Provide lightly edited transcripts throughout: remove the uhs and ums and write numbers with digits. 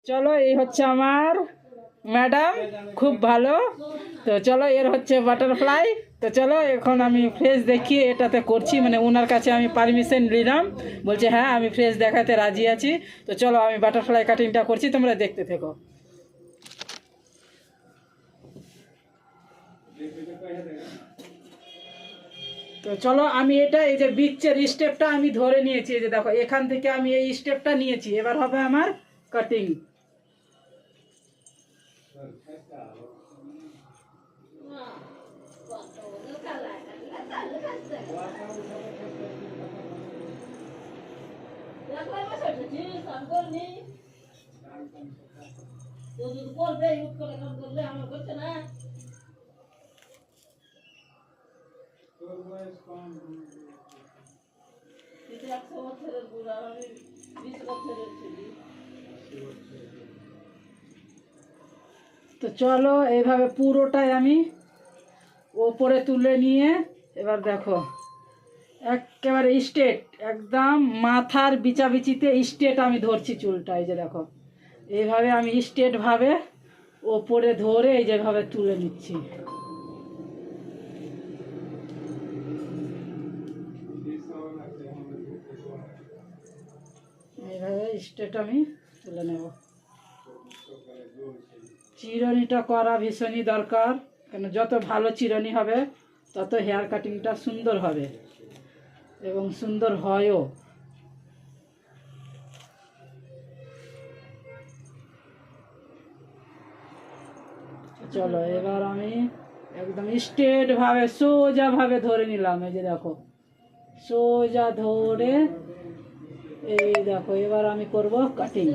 চলো এই হচ্ছে আমার ম্যাডাম, খুব ভালো। তো চলো এর হচ্ছে বাটারফ্লাই। তো চলো এখন আমি ফ্রেশ দেখিয়ে এটাতে করছি, মানে ওনার কাছে আমি পারমিশন নিলাম, বলছে হ্যাঁ আমি ফ্রেশ দেখাতে রাজি আছি। তো চলো আমি বাটারফ্লাই কাটিংটা করছি, তোমরা দেখতে থেকো। তো চলো আমি এটা এই যে বিচের স্টেপটা আমি ধরে নিয়েছি, এই যে দেখো এখান থেকে আমি এই স্টেপটা নিয়েছি, এবার হবে আমার কাটিং। তো চলো এইভাবে পুরোটাই আমি ওপরে তুলে নিয়ে এবার দেখো একেবারে স্ট্রেট, একদম মাথার বিচাবিচিতে স্ট্রেট আমি ধরছি চুলটা, এই যে দেখো এইভাবে আমি স্ট্রেটভাবে ওপরে ধরে এই যেভাবে তুলে নিচ্ছি। এইভাবে স্ট্রেট আমি তুলে নেব। চিরুনিটা করা ভীষণই দরকার, কেন যত ভালো চিরুনি হবে তত হেয়ার কাটিংটা সুন্দর হবে এবং সুন্দর হয়ও। চলো এবার আমি একদম স্ট্রেটভাবে সোজাভাবে ধরে নিলাম, এই যে দেখো সোজা ধরে এই দেখো এবার আমি করব কাটিং।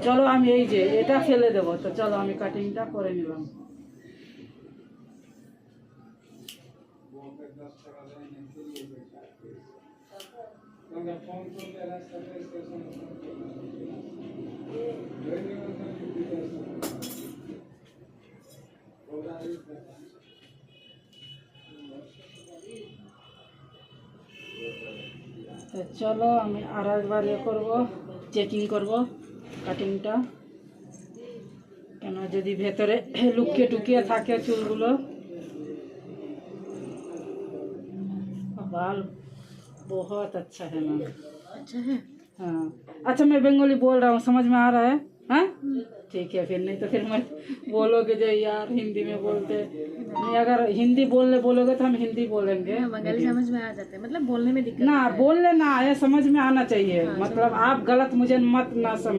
চলো আমি এই যে এটা ফেলে দেবো, তো চলো আমি কাটিংটা করে নিলাম। তো চলো আমি আর একবার করবো, চেকিং করব কাটিংটা, কেন যদি ভেতরে লুকিয়ে টুকিয়ে থাকে চুলগুলো। बाल बहुत अच्छा है मैम। अच्छा है, हाँ। अच्छा मैं बंगाली बोल रहा हूँ, समझ में आ रहा है? हाँ ठीक है, फिर नहीं तो फिर मैं बोलोगे जो यार हिंदी में बोलते नहीं, अगर हिंदी बोलने बोलोगे तो हम हिंदी बोलेंगे। बंगाली समझ में आ जाते हैं, मतलब बोलने में दिक्कत ना बोलने ना आए, समझ में आना चाहिए। हाँ, मतलब आप गलत मुझे मत ना समझ।